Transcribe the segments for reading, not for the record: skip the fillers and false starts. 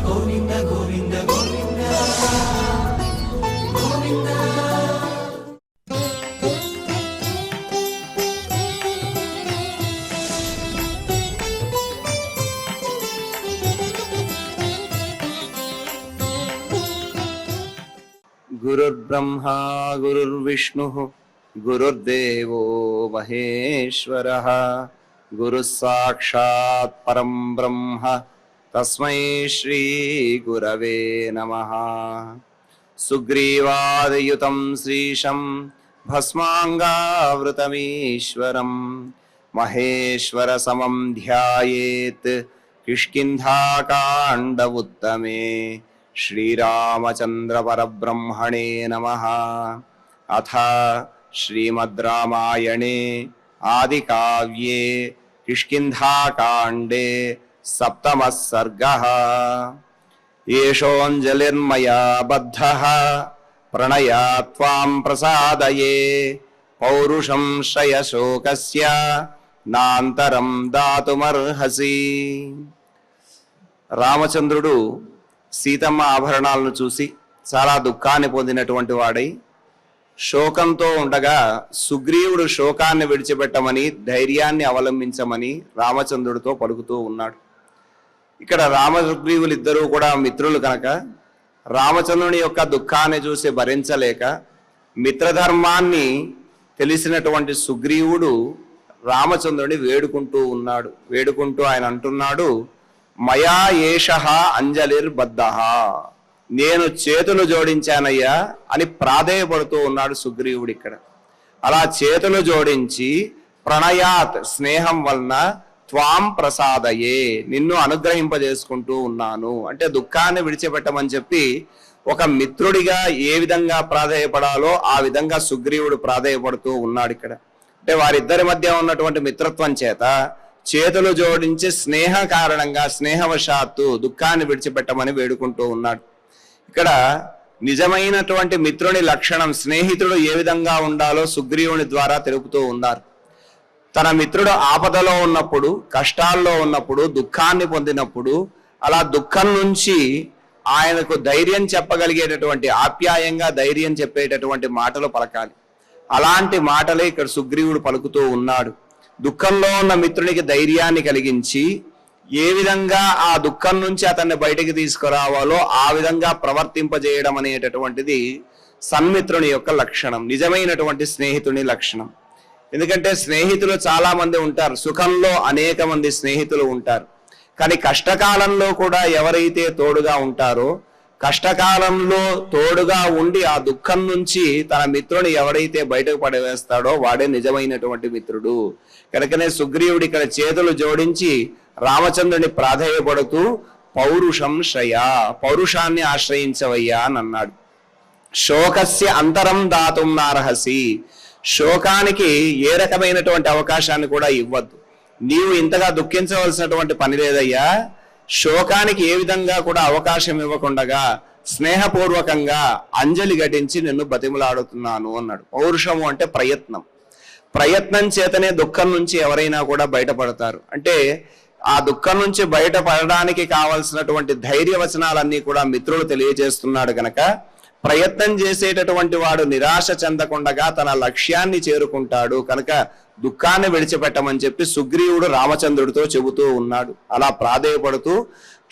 గోవింద గోవింద గోవింద గోవింద. గురుర్బ్రహ్మా గురుర్విష్ణుః గురుర్దేవో మహేశ్వరః గురుః సాక్షాత్ పరం బ్రహ్మ తస్మై శ్రీ గురవే నమః. సుగ్రీవాదియుతం శ్రీశం భస్మాంగావృతమీశ్వరం మహేశ్వర సమం ధ్యాయేత్ కిష్కింధాకాండ ఉత్తమే. శ్రీరామచంద్ర పరబ్రహ్మణే నమః. అథ శ్రీమద్ రామాయణే ఆదికావ్యే కిష్కింధాకాండే సప్తమః సర్గః. ఏషోంజలిర్మయా బద్ధః ప్రణయా త్వాం ప్రసాదయే పౌరుషం శ్రయశోకస్య నాంతరం దాతుమర్హసి. రామచంద్రుడు సీతమ్మ ఆభరణాలను చూసి చాలా దుఃఖాన్ని పొందినటువంటి వాడై శోకంతో ఉండగా సుగ్రీవుడు శోకాన్ని విడిచిపెట్టమని ధైర్యాన్ని అవలంబించమని రామచంద్రుడితో పలుకుతూ ఉన్నాడు. ఇక్కడ రామసుగ్రీవులు ఇద్దరూ కూడా మిత్రులు కనుక రామచంద్రుని యొక్క దుఃఖాన్ని చూసి భరించలేక మిత్రధర్మాన్ని తెలిసినటువంటి సుగ్రీవుడు రామచంద్రుని వేడుకుంటూ ఉన్నాడు. వేడుకుంటూ ఆయన అంటున్నాడు, మయా ఏషః అంజలిర్బద్ధః, నేను చేతులు జోడించానయ్యా అని ప్రాధేయపడుతూ ఉన్నాడు సుగ్రీవుడు. ఇక్కడ అలా చేతులు జోడించి ప్రణయాత్ స్నేహం వలన త్వాం ప్రసాదయే నిన్ను అనుగ్రహింపజేసుకుంటూ ఉన్నాను అంటే దుఃఖాన్ని విడిచిపెట్టమని చెప్పి ఒక మిత్రుడిగా ఏ విధంగా ప్రాధేయపడాలో ఆ విధంగా సుగ్రీవుడు ప్రాధేయపడుతూ ఉన్నాడు. ఇక్కడ అంటే వారిద్దరి మధ్య ఉన్నటువంటి మిత్రత్వం చేత చేతులు జోడించి స్నేహ కారణంగా స్నేహవశాత్తు దుఃఖాన్ని విడిచిపెట్టమని వేడుకుంటూ ఉన్నాడు. ఇక్కడ నిజమైనటువంటి మిత్రుని లక్షణం స్నేహితుడు ఏ విధంగా ఉండాలో సుగ్రీవుని ద్వారా తెలుపుతూ ఉన్నారు. తన మిత్రుడు ఆపదలో ఉన్నప్పుడు, కష్టాల్లో ఉన్నప్పుడు, దుఃఖాన్ని పొందినప్పుడు అలా దుఃఖం నుంచి ఆయనకు ధైర్యం చెప్పగలిగేటటువంటి ఆప్యాయంగా ధైర్యం చెప్పేటటువంటి మాటలు పలకాలి. అలాంటి మాటలే ఇక్కడ సుగ్రీవుడు పలుకుతూ ఉన్నాడు. దుఃఖంలో ఉన్న మిత్రునికి ధైర్యాన్ని కలిగించి ఏ విధంగా ఆ దుఃఖం నుంచి అతన్ని బయటికి తీసుకురావాలో ఆ విధంగా ప్రవర్తింపజేయడం అనేటటువంటిది సన్మిత్రుని యొక్క లక్షణం, నిజమైనటువంటి స్నేహితుని లక్షణం. ఎందుకంటే స్నేహితులు చాలా మంది ఉంటారు, సుఖంలో అనేక మంది స్నేహితులు ఉంటారు. కానీ కష్టకాలంలో కూడా ఎవరైతే తోడుగా ఉంటారో, కష్టకాలంలో తోడుగా ఉండి ఆ దుఃఖం నుంచి తన మిత్రుని ఎవరైతే బయటకు పడవేస్తాడో వాడే నిజమైనటువంటి మిత్రుడు. కనుకనే సుగ్రీవుడు ఇక్కడ చేతులు జోడించి రామచంద్రుని ప్రాధేయపడుతూ పౌరుషం శ్రయ, పౌరుషాన్ని ఆశ్రయించవయ్యా అని అన్నాడు. శోకస్య అంతరం దాతుం నార్హసి, శోకానికి ఏ రకమైనటువంటి అవకాశాన్ని కూడా ఇవ్వద్దు. నీవు ఇంతగా దుఃఖించవలసినటువంటి పని లేదయ్యా. శోకానికి ఏ విధంగా కూడా అవకాశం ఇవ్వకుండా స్నేహపూర్వకంగా అంజలి ఘటించి నిన్ను బతిమలాడుతున్నాను అన్నాడు. పౌరుషము అంటే ప్రయత్నం, ప్రయత్నం చేతనే దుఃఖం నుంచి ఎవరైనా కూడా బయటపడతారు. అంటే ఆ దుఃఖం నుంచి బయటపడడానికి కావలసినటువంటి ధైర్యవచనాలన్నీ కూడా మిత్రుడు తెలియజేస్తున్నాడు. కనుక ప్రయత్నం చేసేటటువంటి వాడు నిరాశ చెందకుండా తన లక్ష్యాన్ని చేరుకుంటాడు. కనుక దుఃఖాన్ని విడిచిపెట్టమని చెప్పి సుగ్రీవుడు రామచంద్రుడితో చెబుతూ ఉన్నాడు. అలా ప్రాధేయపడుతూ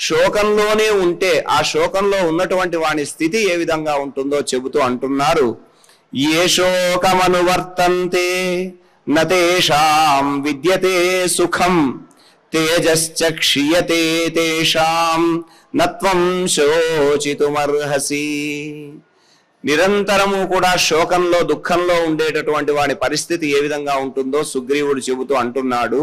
శోకంలోనే ఉంటే ఆ శోకంలో ఉన్నటువంటి వాని స్థితి ఏ విధంగా ఉంటుందో చెబుతూ అంటున్నారు, ఏ శోకమనువర్తంతే నతేషాం విద్యతే సుఖం తేజశ్చ క్షీయతే తేషాం నత్వం శోచితుమర్హసి. నిరంతరము కూడా శోకంలో దుఃఖంలో ఉండేటటువంటి వాడి పరిస్థితి ఏ విధంగా ఉంటుందో సుగ్రీవుడు చెబుతూ అంటున్నాడు,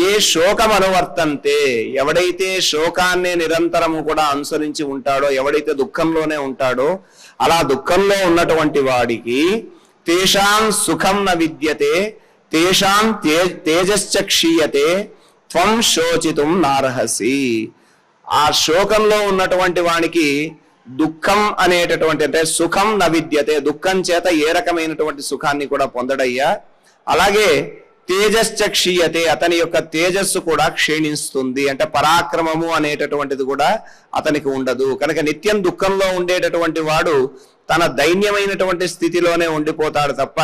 ఏ శోకం అనువర్తంతే, ఎవడైతే శోకాన్ని నిరంతరము కూడా అనుసరించి ఉంటాడో, ఎవడైతే దుఃఖంలోనే ఉంటాడో అలా దుఃఖంలో ఉన్నటువంటి వాడికి తేషాం సుఖం న విద్యతే తేషాం తేజశ్చ క్షీయతే త్వం శోచితుం నార్హసి. ఆ శోకంలో ఉన్నటువంటి వానికి దుఃఖం అనేటటువంటి అంటే సుఖం న విద్యతే, దుఃఖం చేత ఏ రకమైనటువంటి సుఖాన్ని కూడా పొందడయ్యా. అలాగే తేజశ్చ క్షీయతే, అతని యొక్క తేజస్సు కూడా క్షీణిస్తుంది. అంటే పరాక్రమము అనేటటువంటిది కూడా అతనికి ఉండదు. కనుక నిత్యం దుఃఖంలో ఉండేటటువంటి వాడు తన దైన్యమైనటువంటి స్థితిలోనే ఉండిపోతాడు తప్ప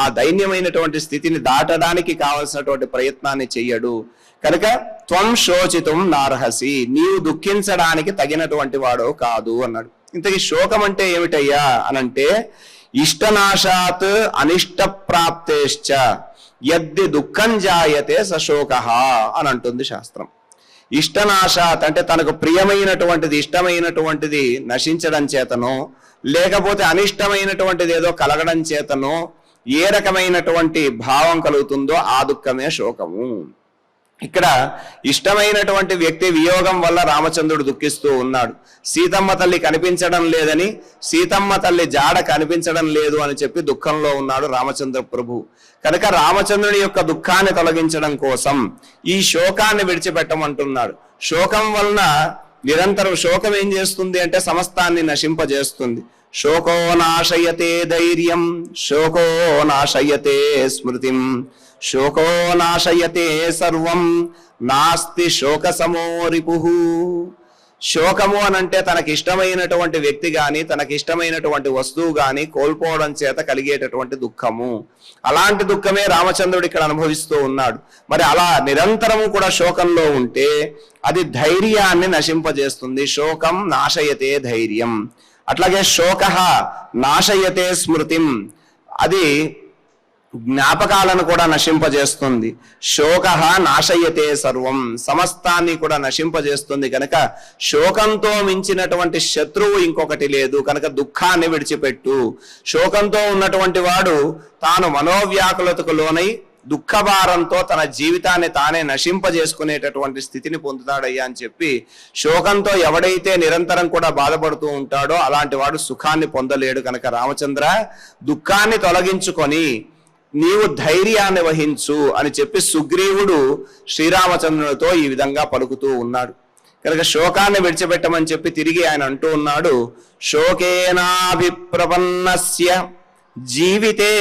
ఆ దైన్యమైనటువంటి స్థితిని దాటడానికి కావలసినటువంటి ప్రయత్నాన్ని చెయ్యడు. కనుక త్వం శోచితుం నార్హసి, నీవు దుఃఖించడానికి తగినటువంటి వాడో కాదు అన్నాడు. ఇంతకీ శోకం అంటే ఏమిటయ్యా అనంటే, ఇష్టనాశాత్ అనిష్ట ప్రాప్తేశ్చ యద్ది దుఃఖం జాయతే సశోక అని అంటుంది శాస్త్రం. ఇష్టనాశాత్ అంటే తనకు ప్రియమైనటువంటిది, ఇష్టమైనటువంటిది నశించడం చేతనో, లేకపోతే అనిష్టమైనటువంటిది ఏదో కలగడం చేతనో ఏ రకమైనటువంటి భావం కలుగుతుందో ఆ దుఃఖమే శోకము. ఇక్కడ ఇష్టమైనటువంటి వ్యక్తి వియోగం వల్ల రామచంద్రుడు దుఃఖిస్తూ ఉన్నాడు. సీతమ్మ తల్లి కనిపించడం లేదని, సీతమ్మ తల్లి జాడ కనిపించడం లేదు అని చెప్పి దుఃఖంలో ఉన్నాడు రామచంద్ర ప్రభు. కనుక రామచంద్రుడి యొక్క దుఃఖాన్ని తొలగించడం కోసం ఈ శోకాన్ని విడిచిపెట్టమంటున్నాడు. శోకం వలన నిరంతరం శోకం ఏం చేస్తుంది అంటే సమస్తాన్ని నశింపజేస్తుంది. శోకో నాశయతే ధైర్యం, శోకో నాశయతే స్మృతిం, శోకో నాశయతే సర్వం, నాస్తి శోక సమో రిపుః. శోకము అనంటే తనకి ఇష్టమైనటువంటి వ్యక్తి గాని, తనకి ఇష్టమైనటువంటి వస్తువు గాని కోల్పోవడం చేత కలిగేటటువంటి దుఃఖము. అలాంటి దుఃఖమే రామచంద్రుడు ఇక్కడ అనుభవిస్తూ ఉన్నాడు. మరి అలా నిరంతరము కూడా శోకంలో ఉంటే అది ధైర్యాన్ని నశింపజేస్తుంది. శోకం నాశయతే ధైర్యం. అట్లాగే శోక నాశయతే స్మృతిం, అది జ్ఞాపకాలను కూడా నశింపజేస్తుంది. శోక నాశయతే సర్వం, సమస్తాన్ని కూడా నశింపజేస్తుంది. కనుక శోకంతో మించినటువంటి శత్రువు ఇంకొకటి లేదు. కనుక దుఃఖాన్ని విడిచిపెట్టు. శోకంతో ఉన్నటువంటి వాడు తాను మనోవ్యాకులతకు లోనై దుఃఖభారంతో తన జీవితాన్ని తానే నశింపజేసుకునేటటువంటి స్థితిని పొందుతాడయ్యా అని చెప్పి, శోకంతో ఎవడైతే నిరంతరం కూడా బాధపడుతూ ఉంటాడో అలాంటి వాడు సుఖాన్ని పొందలేడు. కనుక రామచంద్ర, దుఃఖాన్ని తొలగించుకొని నీవు ధైర్యాన్ని వహించు అని చెప్పి సుగ్రీవుడు శ్రీరామచంద్రునితో ఈ విధంగా పలుకుతూ ఉన్నాడు. కనుక శోకాన్ని విడిచిపెట్టమని చెప్పి తిరిగి ఆయన అంటూ ఉన్నాడు, శోకేనాభిప్రపన్నస్య జీవితే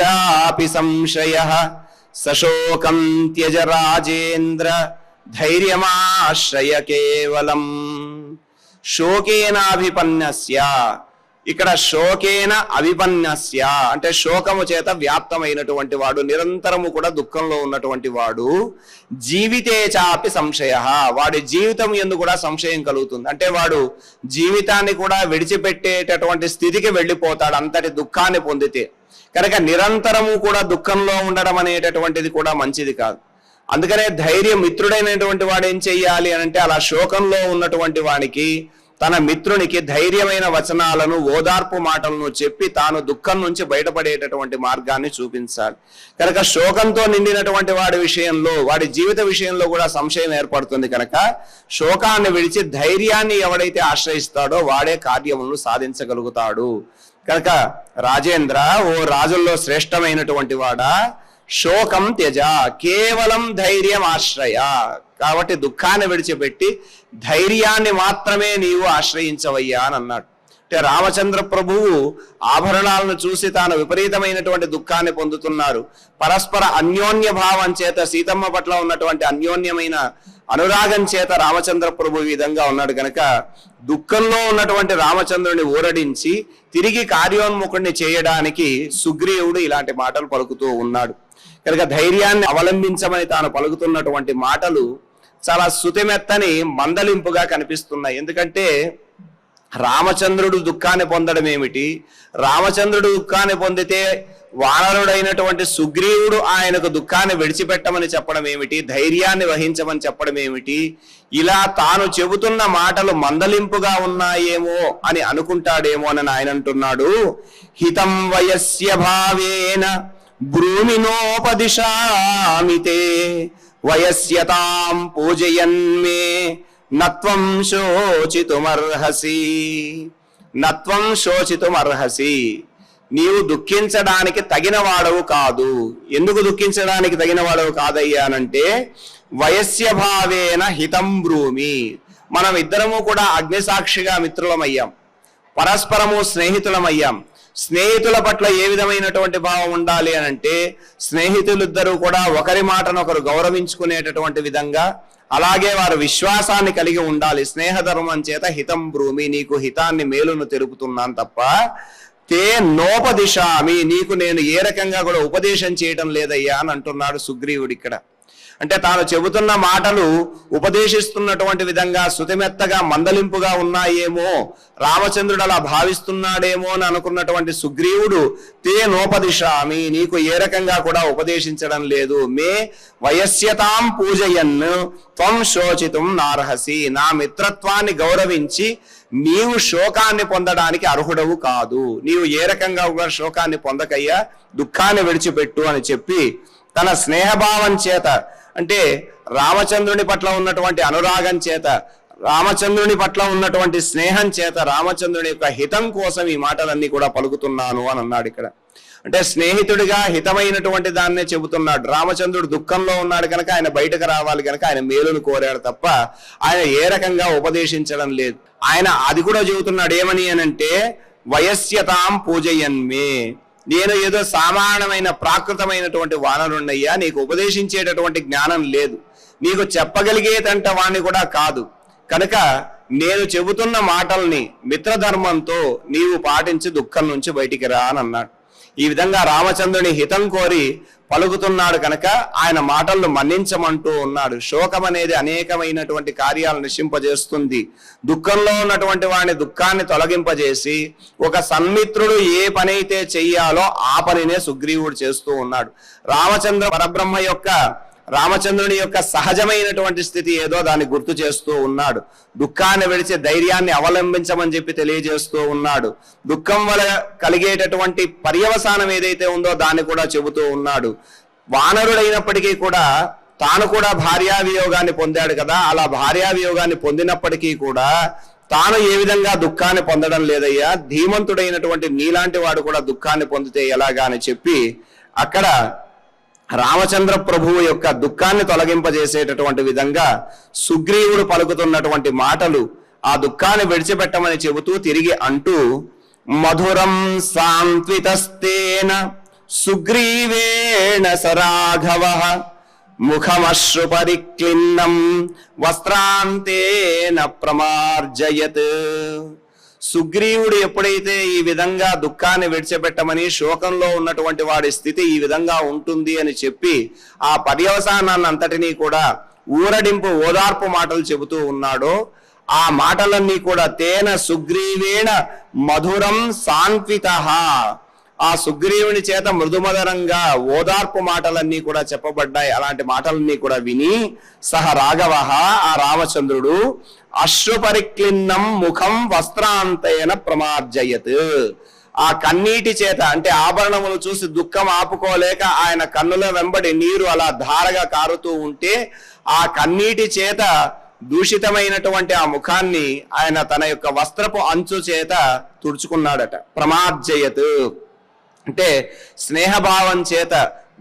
చాపి సంశయః సశోకం త్యజ రాజేంద్ర ధైర్యమాశ్రయ కేవలం. శోకేనాభిపన్నస్య, ఇక్కడ శోకేన అవిపన్నస్య అంటే శోకము చేత వ్యాప్తమైనటువంటి వాడు, నిరంతరము కూడా దుఃఖంలో ఉన్నటువంటి వాడు. జీవితే చాపి సంశయః, వాడి జీవితం యందు కూడా సంశయం కలుగుతుంది. అంటే వాడు జీవితాన్ని కూడా విడిచిపెట్టేటటువంటి స్థితికి వెళ్ళిపోతాడు అంతటి దుఃఖాన్ని పొందితే. కనుక నిరంతరము కూడా దుఃఖంలో ఉండడం అనేటటువంటిది కూడా మంచిది కాదు. అందుకనే ధైర్యం, మిత్రుడైనటువంటి వాడు ఏం చెయ్యాలి అనంటే, అలా శోకంలో ఉన్నటువంటి వానికి తన మిత్రునికి ధైర్యమైన వచనాలను, ఓదార్పు మాటలను చెప్పి తాను దుఃఖం నుంచి బయటపడేటటువంటి మార్గాన్ని చూపించాలి. కనుక శోకంతో నిండినటువంటి వాడి విషయంలో, వాడి జీవిత విషయంలో కూడా సంశయం ఏర్పడుతుంది. కనుక శోకాన్ని విడిచి ధైర్యాన్ని ఎవడైతే ఆశ్రయిస్తాడో వాడే కార్యములను సాధించగలుగుతాడు. కనుక రాజేంద్ర, ఓ రాజుల్లో శ్రేష్టమైనటువంటి వాడా, శోకం త్యజ, కేవలం ధైర్యం ఆశ్రయ. కాబట్టి దుఃఖాన్ని విడిచిపెట్టి ధైర్యాన్ని మాత్రమే నీవు ఆశ్రయించవయ్యా అని అన్నాడు. అంటే రామచంద్ర ప్రభువు ఆభరణాలను చూసి తాను విపరీతమైనటువంటి దుఃఖాన్ని పొందుతున్నారు. పరస్పర అన్యోన్య భావం చేత, సీతమ్మ పట్ల ఉన్నటువంటి అన్యోన్యమైన అనురాగం చేత రామచంద్ర ప్రభు ఈ విధంగా ఉన్నాడు. కనుక దుఃఖంలో ఉన్నటువంటి రామచంద్రుని ఊరడించి తిరిగి కార్యోన్ముఖుడిని చేయడానికి సుగ్రీవుడు ఇలాంటి మాటలు పలుకుతూ ఉన్నాడు. కనుక ధైర్యాన్ని అవలంబించమని తాను పలుకుతున్నటువంటి మాటలు చాలా సుతిమెత్తని మందలింపుగా కనిపిస్తున్నాయి. ఎందుకంటే రామచంద్రుడు దుఃఖాన్ని పొందడం ఏమిటి, రామచంద్రుడు దుఃఖాన్ని పొందితే వానరుడైనటువంటి సుగ్రీవుడు ఆయనకు దుఃఖాన్ని విడిచిపెట్టమని చెప్పడం ఏమిటి, ధైర్యాన్ని వహించమని చెప్పడం ఏమిటి, ఇలా తాను చెబుతున్న మాటలు మందలింపుగా ఉన్నాయేమో అని అనుకుంటాడేమో అని ఆయన అంటున్నాడు. హితం వయస్య భావేన బ్రూమినోపదిశామితే వయస్యతాం పూజయన్మే నత్వం శోచితుమర్హసి. నత్వం శోచితుమర్హసి, నీవు దుఃఖించడానికి తగిన వాడవు కాదు. ఎందుకు దుఃఖించడానికి తగిన వాడవు కాదయ్యానంటే, వయస్య భావేన హితం బ్రూమి, మనం ఇద్దరము కూడా అగ్నిసాక్షిగా మిత్రులమయ్యాం, పరస్పరము స్నేహితులమయ్యాం. స్నేహితుల పట్ల ఏ విధమైనటువంటి భావం ఉండాలి అని అంటే స్నేహితులిద్దరూ కూడా ఒకరి మాటను ఒకరు గౌరవించుకునేటటువంటి విధంగా, అలాగే వారు విశ్వాసాన్ని కలిగి ఉండాలి. స్నేహధర్మం చేత హితం బ్రూమి, నీకు హితాన్ని మేలును తెలుపుతున్నాను తప్ప తే నోపదిశామి, నీకు నేను ఏ రకంగా కూడా ఉపదేశం చేయటం లేదయ్యా అని అంటున్నాడు సుగ్రీవుడు ఇక్కడ. అంటే తాను చెబుతున్న మాటలు ఉపదేశిస్తున్నటువంటి విధంగా శృతిమెత్తగా మందలింపుగా ఉన్నాయేమో, రామచంద్రుడు అలా భావిస్తున్నాడేమో అని అనుకున్నటువంటి సుగ్రీవుడు తే నోపదిశామి, నీకు ఏ రకంగా కూడా ఉపదేశించడం లేదు. మే వయస్యతాం పూజయన్ త్వం శోచితుం నార్హసి, నా మిత్రత్వాన్ని గౌరవించి నీవు శోకాన్ని పొందడానికి అర్హుడవు కాదు. నీవు ఏ రకంగా కూడా శోకాన్ని పొందకయ్యా, దుఃఖాన్ని విడిచిపెట్టు అని చెప్పి తన స్నేహభావం చేత, అంటే రామచంద్రుని పట్ల ఉన్నటువంటి అనురాగం చేత, రామచంద్రుని పట్ల ఉన్నటువంటి స్నేహం చేత, రామచంద్రుని యొక్క హితం కోసం ఈ మాటలన్నీ కూడా పలుకుతున్నాను అని అన్నాడు ఇక్కడ. అంటే స్నేహితుడిగా హితమైనటువంటి దాన్నే చెబుతున్నాడు. రామచంద్రుడు దుఃఖంలో ఉన్నాడు కనుక ఆయన బయటకు రావాలి కనుక ఆయన మేలును కోరాడు తప్ప ఆయన ఏ రకంగా ఉపదేశించడం లేదు. ఆయన అది కూడా చెబుతున్నాడు. ఏమని అనంటే వయస్యతాం పూజయన్మే, నేను ఏదో సామాన్యమైన ప్రాకృతమైనటువంటి వానరున్నయ్యా, నీకు ఉపదేశించేటటువంటి జ్ఞానం లేదు, నీకు చెప్పగలిగేదంట వాణ్ణి కూడా కాదు, కనుక నేను చెబుతున్న మాటల్ని మిత్రధర్మంతో నీవు పాటించి దుఃఖం నుంచి బయటికి రా అని అన్నాడు. ఈ విధంగా రామచంద్రుని హితం కోరి పలుకుతున్నాడు కనుక ఆయన మాటలను మన్నించమంటూ ఉన్నాడు. శోకం అనేది అనేకమైనటువంటి కార్యాలను నశింపజేస్తుంది. దుఃఖంలో ఉన్నటువంటి వాడిని దుఃఖాన్ని తొలగింపజేసి ఒక సన్మిత్రుడు ఏ పని అయితే చెయ్యాలో ఆ పనినే సుగ్రీవుడు చేస్తూ ఉన్నాడు. రామచంద్రుని యొక్క సహజమైనటువంటి స్థితి ఏదో దాన్ని గుర్తు చేస్తూ ఉన్నాడు. దుఃఖాన్ని విడిచి ధైర్యాన్ని అవలంబించమని చెప్పి తెలియజేస్తూ ఉన్నాడు. దుఃఖం వల్ల కలిగేటటువంటి పర్యవసానం ఏదైతే ఉందో దాన్ని కూడా చెబుతూ ఉన్నాడు. వానరుడైనప్పటికీ కూడా తాను కూడా భార్యావియోగాన్ని పొందాడు కదా, అలా భార్యావియోగాన్ని పొందినప్పటికీ కూడా తాను ఏ విధంగా దుఃఖాన్ని పొందడం లేదయ్యా, ధీమంతుడైనటువంటి నీలాంటి వాడు కూడా దుఃఖాన్ని పొందితే ఎలాగా అని చెప్పి అక్కడ రామచంద్ర ప్రభువు యొక్క దుఃఖాన్ని తొలగింపజేసేటటువంటి విధంగా సుగ్రీవుడు పలుకుతున్నటువంటి మాటలు ఆ దుఃఖాన్ని విడిచిపెట్టమని చెబుతూ తిరిగి అంటూ మధురం సాంత్వితస్తేన సుగ్రీవేణ సరాఘవః ముఖమశ్రు పరిక్లిన్నం వస్త్రాంతేన ప్రమార్జయత్. సుగ్రీవుడు ఎప్పుడైతే ఈ విధంగా దుఃఖాన్ని విడిచిపెట్టమని, శోకంలో ఉన్నటువంటి వాడి స్థితి ఈ విధంగా ఉంటుంది అని చెప్పి ఆ పర్యవసానాన్ని అంతటినీ కూడా ఊరడింపు ఓదార్పు మాటలు చెబుతూ ఉన్నాడో ఆ మాటలన్నీ కూడా తేన సుగ్రీవేణ మధురం సాంత్వితః, ఆ సుగ్రీవుని చేత మృదుమధురంగా ఓదార్పు మాటలన్నీ కూడా చెప్పబడ్డాయి. అలాంటి మాటలన్నీ కూడా విని సహ రాఘవః, ఆ రామచంద్రుడు అశ్రుపరిక్లిన్నం ముఖం వస్త్రాంతేన ప్రమార్జయత్, ఆ కన్నీటి చేత, అంటే ఆభరణములు చూసి దుఃఖం ఆపుకోలేక ఆయన కన్నుల వెంబడి నీరు అలా ధారగా కారుతూ ఉంటే ఆ కన్నీటి చేత దూషితమైనటువంటి ఆ ముఖాన్ని ఆయన తన యొక్క వస్త్రపు అంచు చేత తుడుచుకున్నాడట. ప్రమార్జయత్ అంటే స్నేహభావం చేత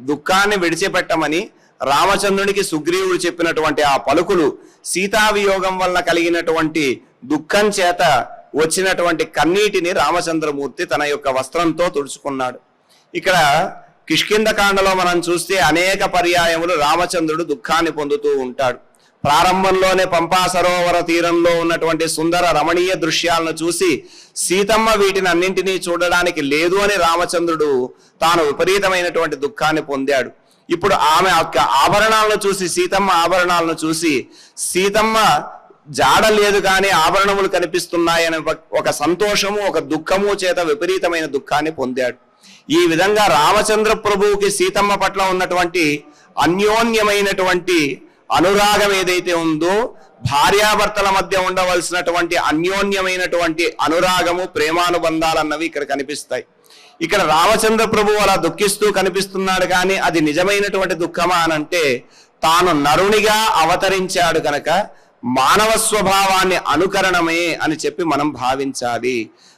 దుఃఖాన్ని విడిచిపెట్టమని రామచంద్రునికి సుగ్రీవుడు చెప్పినటువంటి ఆ పలుకులు సీతావియోగం వల్ల కలిగినటువంటి దుఃఖం చేత వచ్చినటువంటి కన్నీటిని రామచంద్రమూర్తి తన యొక్క వస్త్రంతో తుడుచుకున్నాడు. ఇక్కడ కిష్కింధకాండలో మనం చూస్తే అనేక పర్యాయములు రామచంద్రుడు దుఃఖాన్ని పొందుతూ ఉంటాడు. ప్రారంభంలోనే పంపా సరోవర తీరంలో ఉన్నటువంటి సుందర రమణీయ దృశ్యాలను చూసి సీతమ్మ వీటిని అన్నింటినీ చూడడానికి లేదు అని రామచంద్రుడు తాను విపరీతమైనటువంటి దుఃఖాన్ని పొందాడు. ఇప్పుడు ఆమె యొక్క ఆభరణాలను చూసి, సీతమ్మ ఆభరణాలను చూసి, సీతమ్మ జాడ లేదు కానీ ఆభరణములు కనిపిస్తున్నాయని ఒక సంతోషము ఒక దుఃఖము చేత విపరీతమైన దుఃఖాన్ని పొందాడు. ఈ విధంగా రామచంద్ర ప్రభువుకి సీతమ్మ పట్ల ఉన్నటువంటి అన్యోన్యమైనటువంటి అనురాగం ఏదైతే ఉందో, భార్యాభర్తల మధ్య ఉండవలసినటువంటి అన్యోన్యమైనటువంటి అనురాగము ప్రేమానుబంధాలన్నవి ఇక్కడ కనిపిస్తాయి. ఇక్కడ రామచంద్ర ప్రభువు అలా దుఃఖిస్తూ కనిపిస్తున్నాడు కానీ అది నిజమైనటువంటి దుఃఖమా అనంటే తాను నరునిగా అవతరించాడు కనుక మానవ స్వభావాన్ని అనుకరణమే అని చెప్పి మనం భావించాలి.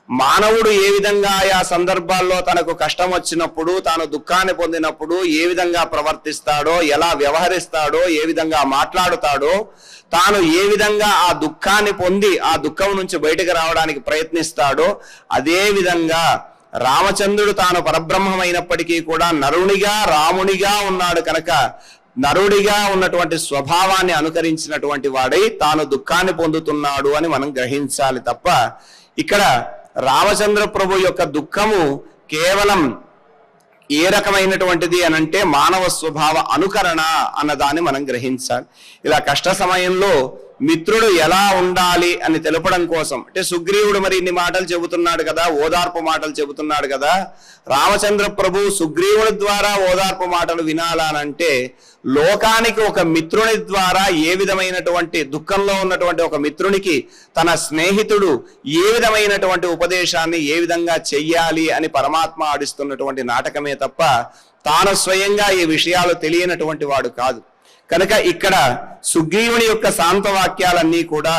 మానవుడు ఏ విధంగా ఆ సందర్భాల్లో తనకు కష్టం వచ్చినప్పుడు, తాను దుఃఖాన్ని పొందినప్పుడు ఏ విధంగా ప్రవర్తిస్తాడో, ఎలా వ్యవహరిస్తాడో, ఏ విధంగా మాట్లాడుతాడో, తాను ఏ విధంగా ఆ దుఃఖాన్ని పొంది ఆ దుఃఖం నుంచి బయటకు రావడానికి ప్రయత్నిస్తాడో, అదే విధంగా రామచంద్రుడు తాను పరబ్రహ్మమైనప్పటికీ కూడా నరునిగా రామునిగా ఉన్నాడు కనుక నరుడిగా ఉన్నటువంటి స్వభావాన్ని అనుకరించినటువంటి వాడై తాను దుఃఖాన్ని పొందుతున్నాడు అని మనం గ్రహించాలి తప్ప ఇక్కడ రామచంద్ర ప్రభు యొక్క దుఃఖము కేవలం ఏ రకమైనటువంటిది అనంటే మానవ స్వభావ అనుకరణ అన్నదాన్ని మనం గ్రహించాలి. ఇలా కష్ట సమయంలో మిత్రుడు ఎలా ఉండాలి అని తెలపడం కోసం అంటే సుగ్రీవుడు మరి ఇన్ని మాటలు చెబుతున్నాడు కదా, ఓదార్పు మాటలు చెబుతున్నాడు కదా, రామచంద్ర ప్రభు సుగ్రీవుడి ద్వారా ఓదార్పు మాటలు వినాలనంటే లోకానికి ఒక మిత్రుని ద్వారా ఏ విధమైనటువంటి దుఃఖంలో ఉన్నటువంటి ఒక మిత్రునికి తన స్నేహితుడు ఏ విధమైనటువంటి ఉపదేశాన్ని ఏ విధంగా చెయ్యాలి అని పరమాత్మ ఆడిస్తున్నటువంటి నాటకమే తప్ప తాను స్వయంగా ఈ విషయాలు తెలియనటువంటి వాడు కాదు. కనుక ఇక్కడ సుగ్రీవుని యొక్క శాంత వాక్యాలన్నీ కూడా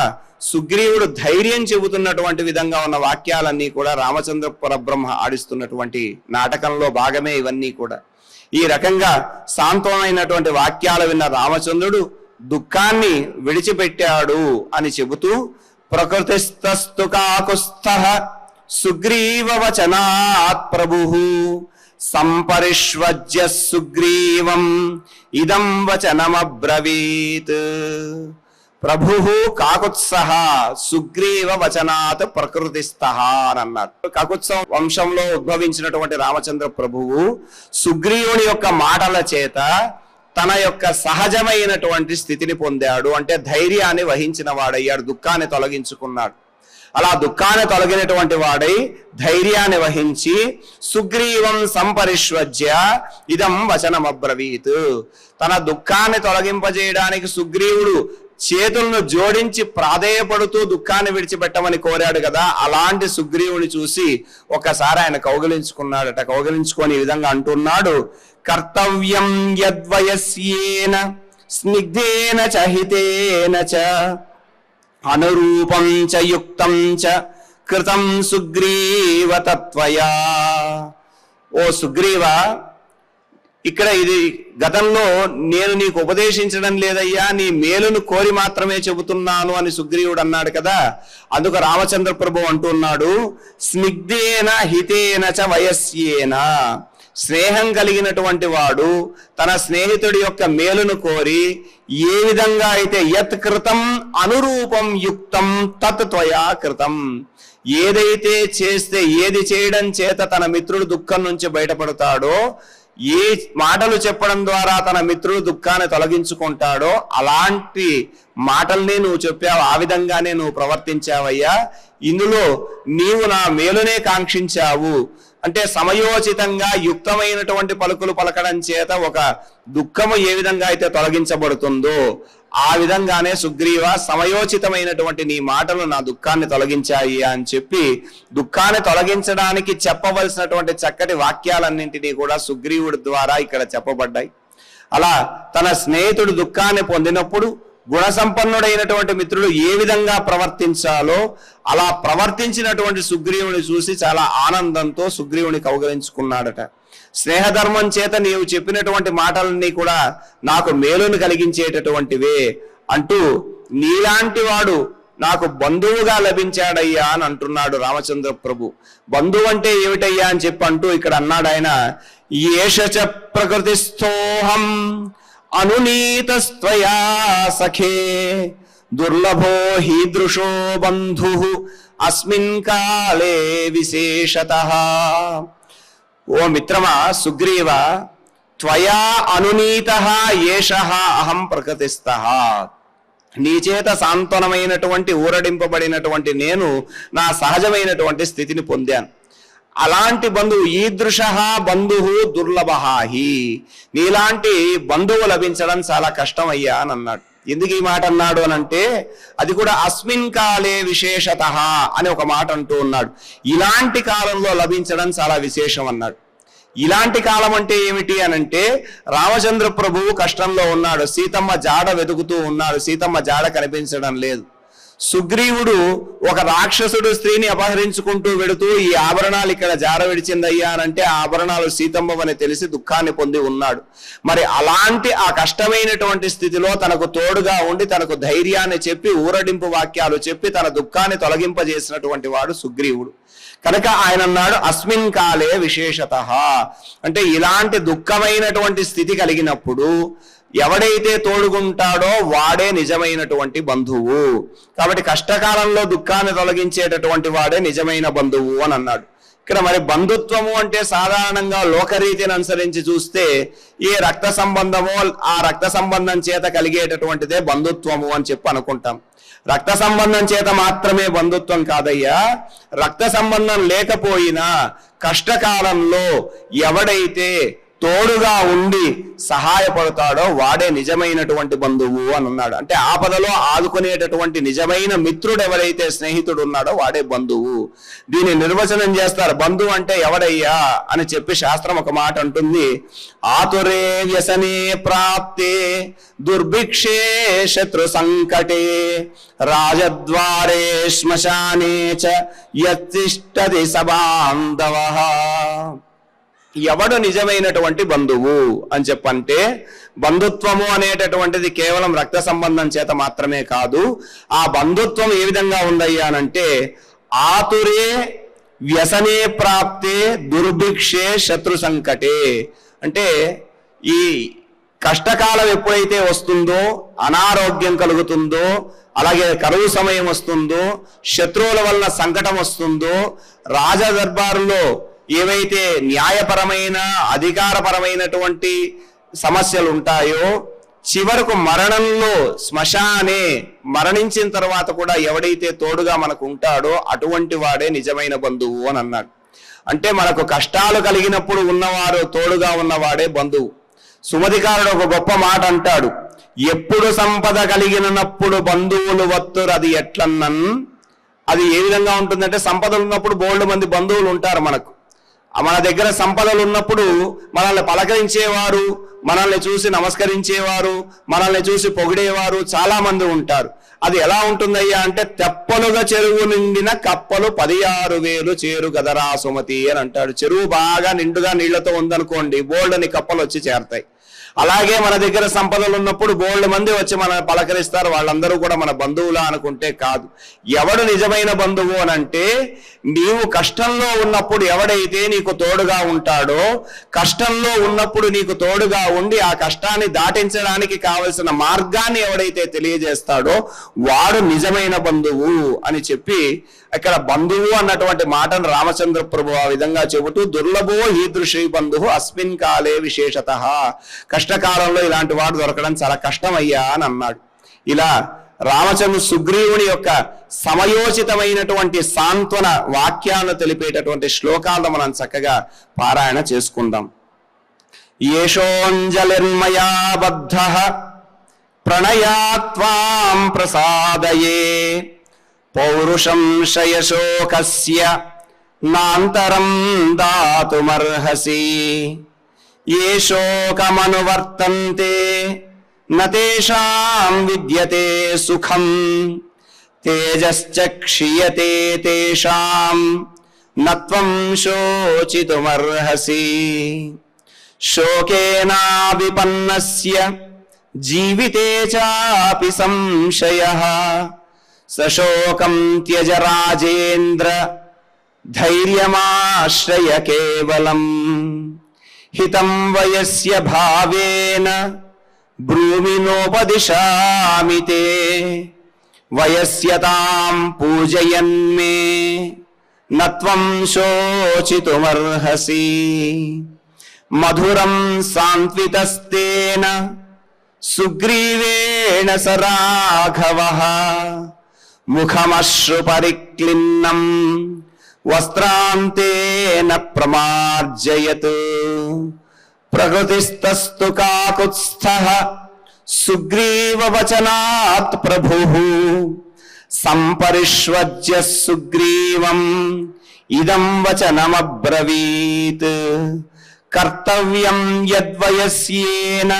సుగ్రీవుడు ధైర్యం చెబుతున్నటువంటి విధంగా ఉన్న వాక్యాలన్నీ కూడా రామచంద్ర పరబ్రహ్మ ఆడిస్తున్నటువంటి నాటకంలో భాగమే ఇవన్నీ కూడా. ఈ రకంగా శాంతమైనటువంటి వాక్యాలు విన్న రామచంద్రుడు దుఃఖాన్ని విడిచిపెట్టాడు అని చెబుతూ ప్రకృతిస్తస్తు కాకుస్థః సుగ్రీవ వచనాత్ ప్రభుః సంపరిష్వజ్య సుగ్రీవం ఇదం వచనమబ్రవీత్. ప్రభుః కాకుత్సః సుగ్రీవ వచనాత్ ప్రకృతిస్థః అని అన్నారు. కాకుత్స వంశంలో ఉద్భవించినటువంటి రామచంద్ర ప్రభువు సుగ్రీవుని యొక్క మాటల చేత తన యొక్క సహజమైనటువంటి స్థితిని పొందాడు, అంటే ధైర్యాన్ని వహించిన వాడయ్యాడు, దుఃఖాన్ని తొలగించుకున్నాడు. అలా దుఃఖాన్ని తొలగినటువంటి వాడై ధైర్యాన్ని వహించి సుగ్రీవం సంపరిష్వజ్య ఇదం వచనమబ్రవీత్. తన దుఃఖాన్ని తొలగింపజేయడానికి సుగ్రీవుడు చేతులను జోడించి ప్రాధేయపడుతూ దుఃఖాన్ని విడిచిపెట్టమని కోరాడు కదా, అలాంటి సుగ్రీవుని చూసి ఒకసారి ఆయన కౌగిలించుకున్నాడట. కౌగిలించుకొని ఈ విధంగా అంటున్నాడు, కర్తవ్యం యద్వయస్యేన స్నిగ్ధేన చ హితేన చ అనురూపం చ యుక్తం చ కృతం సుగ్రీవ తత్వయా. ఓ సుగ్రీవ, ఇక్కడ ఇది గతంలో నేను నీకు ఉపదేశించడం లేదయ్యా, నీ మేలును కోరి మాత్రమే చెబుతున్నాను అని సుగ్రీవుడు అన్నాడు కదా. అందుకు రామచంద్ర ప్రభు అంటున్నాడు, స్నిగ్ధేన హితేన చ వయస్యేన. స్నేహం కలిగినటువంటి వాడు తన స్నేహితుడి యొక్క మేలును కోరి ఏ విధంగా అయితే యత్ కృతం అనురూపం యుక్తం తత్ త్వయా కృతం, ఏదైతే చేస్తే ఏది చేయడం చేత తన మిత్రుడు దుఃఖం నుంచి బయటపడతాడో, ఏ మాటలు చెప్పడం ద్వారా తన మిత్రుడు దుఃఖాన్ని తొలగించుకుంటాడో అలాంటి మాటల్ని నువ్వు చెప్పావు, ఆ విధంగానే నువ్వు ప్రవర్తించావయ్యా. ఇందులో నీవు నా మేలునే కాంక్షించావు, అంటే సమయోచితంగా యుక్తమైనటువంటి పలుకులు పలకడం చేత ఒక దుఃఖము ఏ విధంగా అయితే తొలగించబడుతుందో ఆ విధంగానే సుగ్రీవ సమయోచితమైనటువంటి నీ మాటలు నా దుఃఖాన్ని తొలగించాయి అని చెప్పి దుఃఖాన్ని తొలగించడానికి చెప్పవలసినటువంటి చక్కటి వాక్యాలన్నింటినీ కూడా సుగ్రీవుడి ద్వారా ఇక్కడ చెప్పబడ్డాయి. అలా తన స్నేహితుడు దుఃఖాన్ని పొందినప్పుడు గుణసంపన్నుడైనటువంటి మిత్రుడు ఏ విధంగా ప్రవర్తించాలో అలా ప్రవర్తించినటువంటి సుగ్రీవుని చూసి చాలా ఆనందంతో సుగ్రీవుని కౌగలించుకున్నాడట. స్నేహధర్మం చేత నీవు చెప్పినటువంటి మాటలన్నీ కూడా నాకు మేలును కలిగించేటటువంటివే అంటూ నీలాంటి వాడు నాకు బంధువుగా లభించాడయ్యా అని అంటున్నాడు రామచంద్ర ప్రభు. బంధువు అంటే ఏమిటయ్యా అని చెప్పి అంటూ ఇక్కడ అన్నాడు ఆయన, ఏషచ ప్రకృతిస్థోహం అనునీతస్త్వయా సఖే దుర్లభో హీదృశో బంధు అస్మిన్ కాలే విశేషతః. ఓ మిత్రమా సుగ్రీవ, త్వయా అనునీతః ఏషః అహం ప్రకృతిస్థః. నీ చేత సాంత్వనమైనటువంటి ఊరడింపబడినటువంటి నేను నా సహజమైనటువంటి స్థితిని పొందాను. అలాంటి బంధువు ఈదృశ బంధువు దుర్లభాహి, నీలాంటి బంధువు లభించడం చాలా కష్టం అయ్యా అని అన్నాడు. ఎందుకు ఈ మాట అన్నాడు అని అంటే అది కూడా అస్మిన్ కాలే విశేషతః అని ఒక మాట అంటూ ఉన్నాడు. ఇలాంటి కాలంలో లభించడం చాలా విశేషం అన్నాడు. ఇలాంటి కాలం అంటే ఏమిటి అనంటే రామచంద్ర ప్రభువు కష్టంలో ఉన్నాడు, సీతమ్మ జాడ వెతుకుతూ ఉన్నాడు, సీతమ్మ జాడ కనిపించడం లేదు. సుగ్రీవుడు ఒక రాక్షసుడు స్త్రీని అపహరించుకుంటూ వెడుతూ ఈ ఆభరణాలు ఇక్కడ జార విడిచిందయ్యా అనంటే ఆ ఆభరణాలు సీతమ్మవని తెలిసి దుఃఖాన్ని పొంది ఉన్నాడు. మరి అలాంటి ఆ కష్టమైనటువంటి స్థితిలో తనకు తోడుగా ఉండి తనకు ధైర్యాన్ని చెప్పి ఊరడింపు వాక్యాలు చెప్పి తన దుఃఖాన్ని తొలగింపజేసినటువంటి వాడు సుగ్రీవుడు. కనుక ఆయన అన్నాడు అస్మిన్ కాలే విశేషతః, అంటే ఇలాంటి దుఃఖమైనటువంటి స్థితి కలిగినప్పుడు ఎవడైతే తోడుగుంటాడో వాడే నిజమైనటువంటి బంధువు. కాబట్టి కష్టకాలంలో దుఃఖాన్ని తొలగించేటటువంటి వాడే నిజమైన బంధువు అని అన్నాడు. ఇక్కడ మరి బంధుత్వము అంటే సాధారణంగా లోకరీతిని అనుసరించి చూస్తే ఏ రక్త సంబంధమో ఆ రక్త సంబంధం చేత కలిగేటటువంటిదే బంధుత్వము అని చెప్పి అనుకుంటాం. రక్త సంబంధం చేత మాత్రమే బంధుత్వం కాదయ్యా, రక్త సంబంధం లేకపోయినా కష్టకాలంలో ఎవడైతే తోడుగా ఉండి సహాయపడతాడో వాడే నిజమైనటువంటి బంధువు అని అన్నాడు. అంటే ఆపదలో ఆదుకునేటటువంటి నిజమైన మిత్రుడు ఎవరైతే స్నేహితుడు ఉన్నాడో వాడే బంధువు. దీన్ని నిర్వచనం చేస్తారు. బంధువు అంటే ఎవడయ్యా అని చెప్పి శాస్త్రం ఒక మాట అంటుంది, ఆతురే వ్యసనే ప్రాప్తే దుర్భిక్షే శత్రు సంకటే రాజద్వారే శ్మశానే చ యత్తిష్టతి సబాంధవః. ఎవడు నిజమైనటువంటి బంధువు అని చెప్పంటే బంధుత్వము అనేటటువంటిది కేవలం రక్త సంబంధం చేత మాత్రమే కాదు. ఆ బంధుత్వం ఏ విధంగా ఉందయ్యానంటే ఆతురే వ్యసనే ప్రాప్తే దుర్భిక్షే శత్రు సంకటే, అంటే ఈ కష్టకాలం ఎప్పుడైతే వస్తుందో, అనారోగ్యం కలుగుతుందో, అలాగే కరువు సమయం వస్తుందో, శత్రువుల వల్ల సంకటం వస్తుందో, రాజదర్బారులో ఏవైతే న్యాయపరమైన అధికారపరమైనటువంటి సమస్యలు ఉంటాయో, చివరకు మరణంలో శ్మశానే మరణించిన తర్వాత కూడా ఎవడైతే తోడుగా మనకు ఉంటాడో అటువంటి వాడే నిజమైన బంధువు అని అన్నాడు. అంటే మనకు కష్టాలు కలిగినప్పుడు ఉన్నవారు తోడుగా ఉన్నవాడే బంధువు. సుమతికారుడు ఒక గొప్ప మాట అంటాడు, ఎప్పుడు సంపద కలిగినప్పుడు బంధువులు వత్తురు అది ఎట్లన్నన్. అది ఏ విధంగా ఉంటుందంటే సంపదలు ఉన్నప్పుడు బోల్డ్ మంది బంధువులు ఉంటారు మనకు. మన దగ్గర సంపదలు ఉన్నప్పుడు మనల్ని పలకరించేవారు, మనల్ని చూసి నమస్కరించేవారు, మనల్ని చూసి పొగిడేవారు చాలా మంది ఉంటారు. అది ఎలా ఉంటుందయ్యా అంటే తెప్పలుగా చెరువు నిండిన కప్పలు 16,000 చేరు గదరా సుమతి అని అంటాడు. చెరువు బాగా నిండుగా నీళ్లతో ఉందనుకోండి, బోల్డ్ని కప్పలు వచ్చి చేరతాయి. అలాగే మన దగ్గర సంపదలు ఉన్నప్పుడు బోల్డ్ మంది వచ్చి మనల్ని పలకరిస్తారు, వాళ్ళందరూ కూడా మన బంధువులా అనుకుంటే కాదు. ఎవడు నిజమైన బంధువు అని అంటే నీవు కష్టంలో ఉన్నప్పుడు ఎవడైతే నీకు తోడుగా ఉంటాడో, కష్టంలో ఉన్నప్పుడు నీకు తోడుగా ఉండి ఆ కష్టాన్ని దాటించడానికి కావలసిన మార్గాన్ని ఎవడైతే తెలియజేస్తాడో వాడు నిజమైన బంధువు అని చెప్పి ఇక్కడ బంధువు అన్నటువంటి మాటను రామచంద్ర ప్రభు ఆ విధంగా చెబుతూ దుర్లభో ఈదృశీ బంధువు అస్మిన్ కాలే విశేషతః, కష్టకాలంలో ఇలాంటి వాడు దొరకడం చాలా కష్టమయ్యా అని అన్నాడు. ఇలా రామచంద్ర సుగ్రీవుని యొక్క సమయోచితమైనటువంటి సాంత్వన వాక్యాలను తెలిపేటటువంటి శ్లోకాలను మనం చక్కగా పారాయణ చేసుకుందాం. యేషోంజలిర్మయా బద్ధః ప్రణయాత్వాం ప్రసాదయే పౌరుషం శయశోకస్య నాంతరం దాతుమర్హసి ఏ శోకమనువర్తంతే నతేషాం విద్యతే సుఖం తేజశ్చ క్షీయతే తేషాం నత్వం శోచితుమర్హసి శోకేనా విపన్నస్య జీవితే చాపి సంశయః సశోకం త్యజ రాజేంద్ర ధైర్యమాశ్రయ కేవలం హితం వయస్య భావేన బ్రూమినోపదిశామి తే వయస్యతాం పూజయన్మే నత్వం శోచితుమర్హసి మధురం సాన్వితస్తేన సుగ్రీవేణ స రాఘవః ముఖమశ్రు పరిక్లిన్నం వస్త్రాంతేన ప్రమార్జయత్ ప్రకృతిస్తస్తు కాకుత్స్థః సుగ్రీవ వచనాత్ ప్రభుః సంపరిష్వజ్య సుగ్రీవం ఇదం వచనమబ్రవీత్ కర్తవ్యం యద్వయస్యేన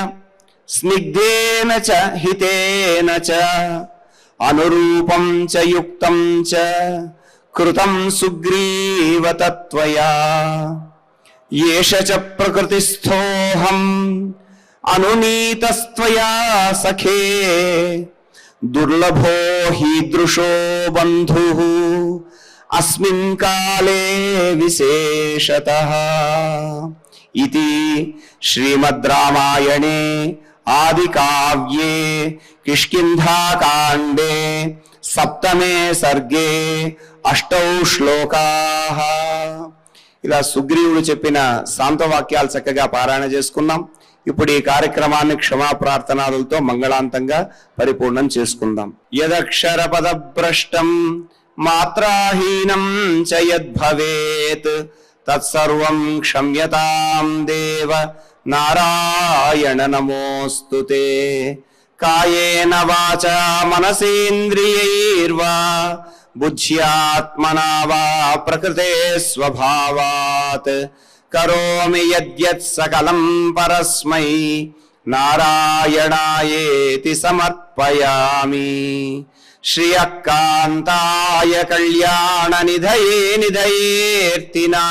స్నిగ్ధేన చ హితేన చ అనురూపం చ యుక్తం చ కృతం సుగ్రీవ తత్వయా ఏష చ ప్రకృతిస్థోహం అనునీతస్త్వయా సఖే దుర్లభో హీదృశో బంధుః అస్మిన్ కాలే విశేషతః ఇతి శ్రీమద్ రామాయణే ఆది కావ్యే కిష్కింధాకాండే సప్తమే సర్గే అష్టౌ శ్లోకాః. ఇలా సుగ్రీవుడు చెప్పిన శాంతవాక్యాలు చక్కగా పారాయణ చేసుకున్నాం. ఇప్పుడు ఈ కార్యక్రమాన్ని క్షమాప్రార్థనాలతో మంగళాంతంగా పరిపూర్ణం చేసుకుందాం. యదక్షర పదభ్రష్టం మాత్రాహీనం చ యద్భవేత్ తత్సర్వం క్షమ్యతాం దేవ నారాయణ నమోస్తుతే. కాయేన వాచా మనసేంద్రియైర్వా బుద్ధ్యాత్మనా వా ప్రకృతే స్వభావాత్ కరోమి యద్యత్ సకలం పరస్మై నారాయణాయేతి సమర్పయామి. శ్రియకాంతాయ కళ్యాణ నిధయే నిధయేర్తినాం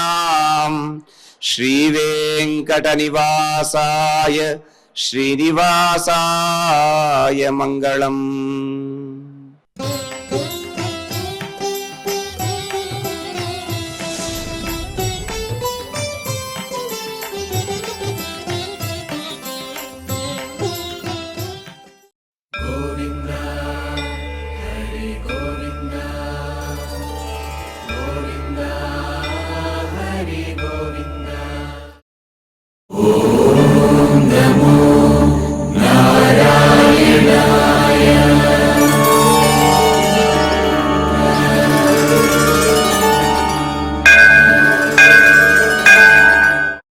శ్రీవేంకట నివాసాయ శ్రీనివాసాయ మంగళం. నమో నారాయణాయ.